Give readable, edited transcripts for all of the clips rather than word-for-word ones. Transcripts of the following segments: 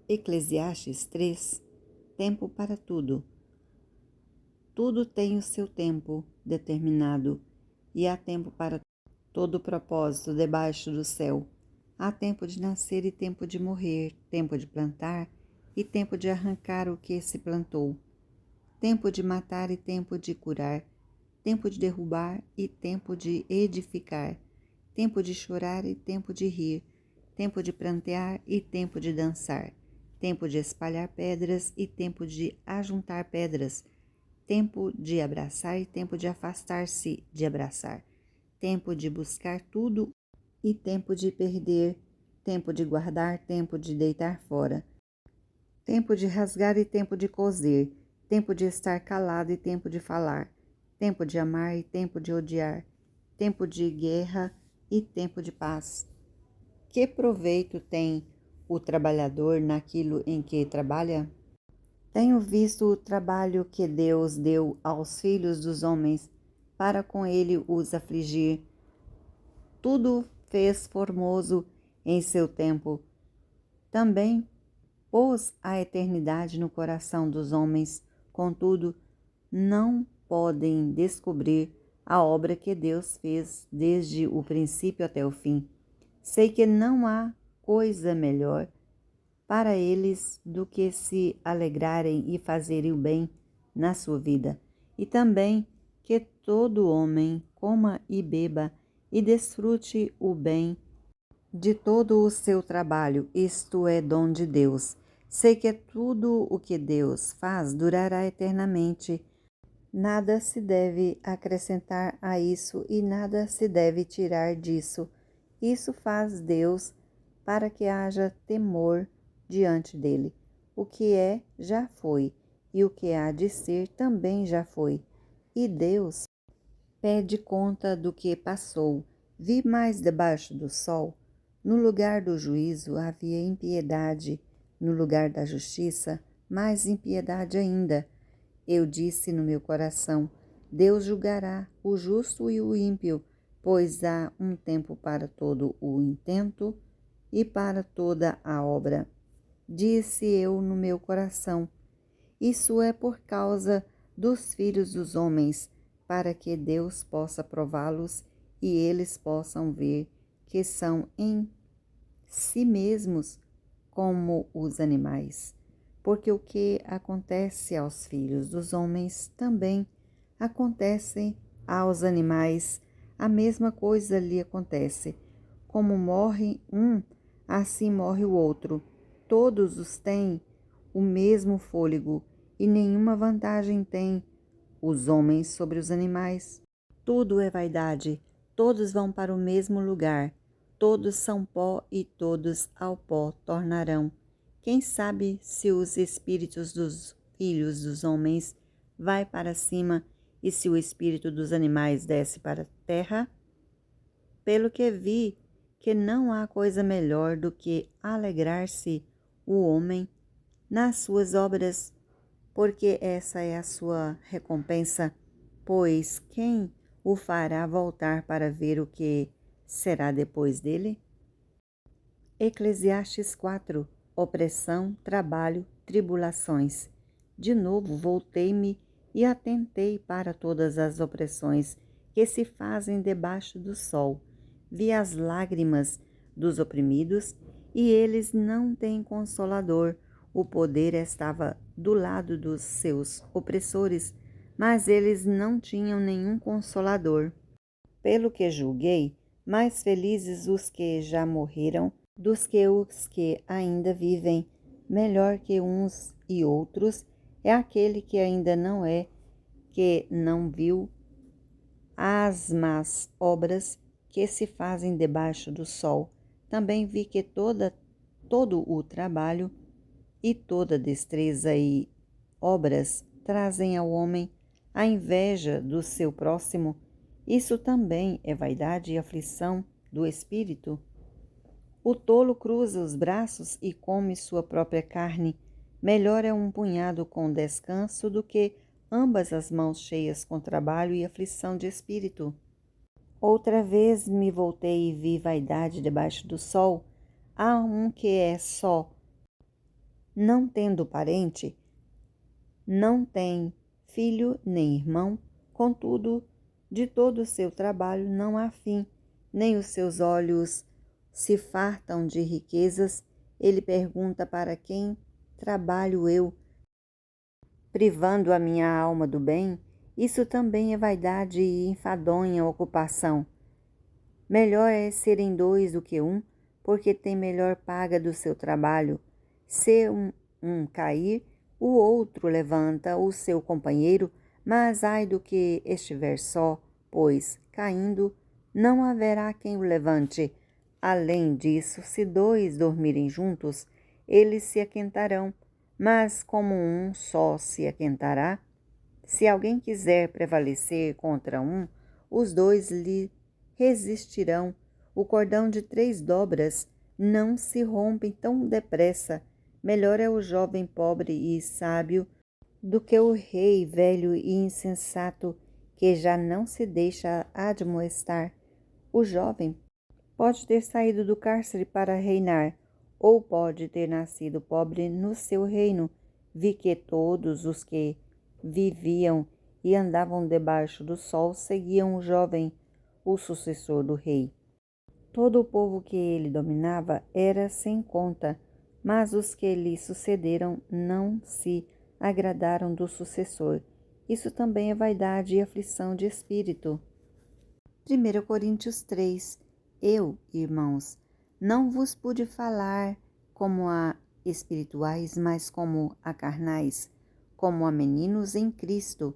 Eclesiastes 3. Tempo para tudo. Tudo tem o seu tempo determinado, e há tempo para todo propósito debaixo do céu. Há tempo de nascer e tempo de morrer, tempo de plantar e tempo de arrancar o que se plantou, tempo de matar e tempo de curar, tempo de derrubar e tempo de edificar, tempo de chorar e tempo de rir, tempo de prantear e tempo de dançar, tempo de espalhar pedras e tempo de ajuntar pedras, tempo de abraçar e tempo de afastar-se de abraçar, tempo de buscar tudo e tempo de perder, tempo de guardar, tempo de deitar fora, tempo de rasgar e tempo de coser, tempo de estar calado e tempo de falar, tempo de amar e tempo de odiar, tempo de guerra e tempo de paz. Que proveito tem o trabalhador naquilo em que trabalha? Tenho visto o trabalho que Deus deu aos filhos dos homens para com ele os afligir. Tudo fez formoso em seu tempo. Também pôs a eternidade no coração dos homens. Contudo, não podem descobrir a obra que Deus fez desde o princípio até o fim. Sei que não há coisa melhor para eles do que se alegrarem e fazerem o bem na sua vida, e também que todo homem coma e beba e desfrute o bem de todo o seu trabalho, isto é dom de Deus. Sei que tudo o que Deus faz durará eternamente. Nada se deve acrescentar a isso e nada se deve tirar disso. Isso faz Deus para que haja temor diante dele. O que é, já foi, e o que há de ser também já foi. E Deus pede conta do que passou. Vi mais debaixo do sol. No lugar do juízo havia impiedade, no lugar da justiça, mais impiedade ainda. Eu disse no meu coração: Deus julgará o justo e o ímpio, pois há um tempo para todo o intento e para toda a obra. Disse eu no meu coração: isso é por causa dos filhos dos homens, para que Deus possa prová-los e eles possam ver que são em si mesmos como os animais. Porque o que acontece aos filhos dos homens também acontece aos animais. A mesma coisa lhe acontece. Como morre um, assim morre o outro. Todos os têm o mesmo fôlego e nenhuma vantagem têm os homens sobre os animais. Tudo é vaidade, todos vão para o mesmo lugar, todos são pó e todos ao pó tornarão. Quem sabe se os espíritos dos filhos dos homens vai para cima e se o espírito dos animais desce para a terra? Pelo que vi que não há coisa melhor do que alegrar-se o homem nas suas obras, porque essa é a sua recompensa, pois quem o fará voltar para ver o que será depois dele? Eclesiastes 4. Opressão, trabalho, tribulações. De novo voltei-me e atentei para todas as opressões que se fazem debaixo do sol. Vi as lágrimas dos oprimidos e eles não têm consolador. O poder estava do lado dos seus opressores, mas eles não tinham nenhum consolador. Pelo que julguei, mais felizes os que já morreram dos que os que ainda vivem. Melhor que uns e outros é aquele que ainda não é, que não viu as más obras que se fazem debaixo do sol. Também vi que todo o trabalho e toda destreza e obras trazem ao homem a inveja do seu próximo. Isso também é vaidade e aflição do espírito. O tolo cruza os braços e come sua própria carne. Melhor é um punhado com descanso do que ambas as mãos cheias com trabalho e aflição de espírito. Outra vez me voltei e vi vaidade debaixo do sol. Há um que é só não tendo parente, não tem filho nem irmão, contudo, de todo o seu trabalho não há fim, nem os seus olhos se fartam de riquezas. Ele pergunta: para quem trabalho eu, privando a minha alma do bem? Isso também é vaidade e enfadonha ocupação. Melhor é serem dois do que um, porque tem melhor paga do seu trabalho. Se um cair, o outro levanta o seu companheiro, mas ai do que estiver só, pois, caindo, não haverá quem o levante. Além disso, se dois dormirem juntos, eles se aquentarão, mas como um só se aquentará, se alguém quiser prevalecer contra um, os dois lhe resistirão. O cordão de 3 dobras não se rompe tão depressa. Melhor é o jovem pobre e sábio do que o rei velho e insensato, que já não se deixa admoestar. O jovem pode ter saído do cárcere para reinar, ou pode ter nascido pobre no seu reino. Vi que todos os que viviam e andavam debaixo do sol seguiam o jovem, o sucessor do rei. Todo o povo que ele dominava era sem conta, mas os que lhe sucederam não se agradaram do sucessor. Isso também é vaidade e aflição de espírito. 1 Coríntios 3. Eu, irmãos, não vos pude falar como a espirituais, mas como a carnais, como a meninos em Cristo.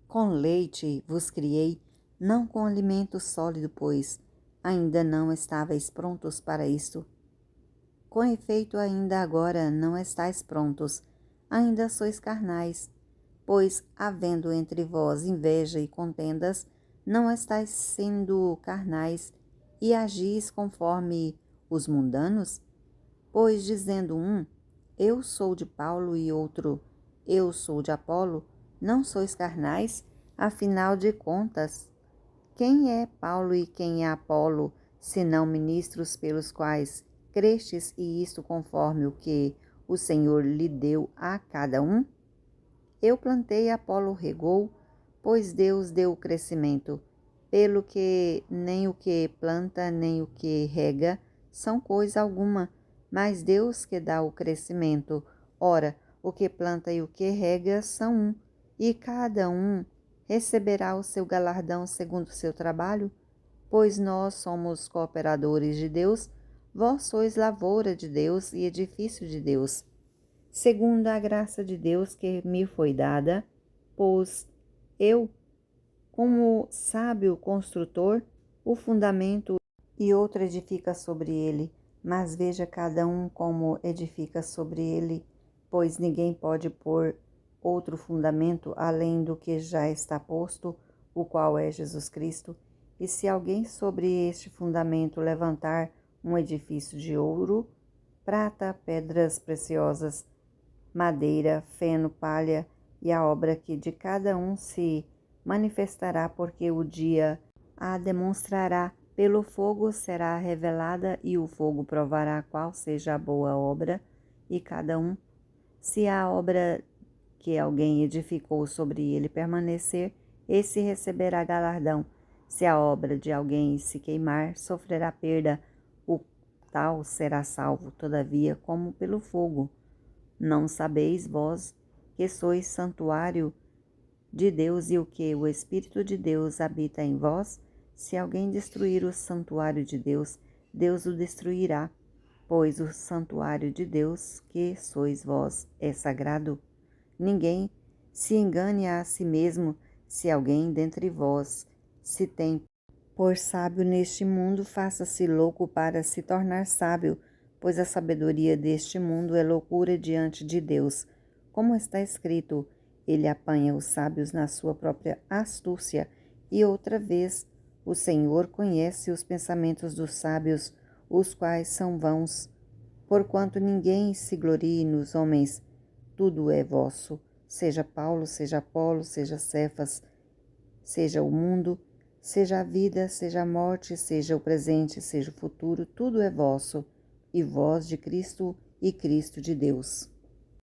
Com leite vos criei, não com alimento sólido, pois ainda não estáveis prontos para isto. Com efeito, ainda agora não estáis prontos, ainda sois carnais, pois, havendo entre vós inveja e contendas, não estáis sendo carnais, e agis conforme os mundanos? Pois, dizendo um, eu sou de Paulo, e outro, eu sou de Apolo, não sois carnais? Afinal de contas, quem é Paulo e quem é Apolo, senão ministros pelos quais crestes, e isto conforme o que o Senhor lhe deu a cada um? Eu plantei, Apolo regou, pois Deus deu o crescimento. Pelo que nem o que planta nem o que rega são coisa alguma, mas Deus que dá o crescimento. Ora, o que planta e o que rega são um, e cada um receberá o seu galardão segundo o seu trabalho. Pois nós somos cooperadores de Deus, vós sois lavoura de Deus e edifício de Deus. Segundo a graça de Deus que me foi dada, pus eu, como sábio construtor, o fundamento, e outro edifica sobre ele. Mas veja cada um como edifica sobre ele, pois ninguém pode pôr outro fundamento além do que já está posto, o qual é Jesus Cristo. E se alguém sobre este fundamento levantar um edifício de ouro, prata, pedras preciosas, madeira, feno, palha, e a obra que de cada um se manifestará, porque o dia a demonstrará. Pelo fogo será revelada, e o fogo provará qual seja a boa obra, e cada um, se a obra que alguém edificou sobre ele permanecer, esse receberá galardão. Se a obra de alguém se queimar, sofrerá perda, o tal será salvo, todavia, como pelo fogo. Não sabeis vós que sois santuário de Deus e o que o Espírito de Deus habita em vós? Se alguém destruir o santuário de Deus, Deus o destruirá, pois o santuário de Deus, que sois vós, é sagrado. Ninguém se engane a si mesmo. Se alguém dentre vós se tem por sábio neste mundo, faça-se louco para se tornar sábio, pois a sabedoria deste mundo é loucura diante de Deus. Como está escrito, ele apanha os sábios na sua própria astúcia. E outra vez, o Senhor conhece os pensamentos dos sábios, os quais são vãos. Porquanto ninguém se glorie nos homens, tudo é vosso, seja Paulo, seja Apolo, seja Cefas, seja o mundo, seja a vida, seja a morte, seja o presente, seja o futuro, tudo é vosso, e vós de Cristo e Cristo de Deus.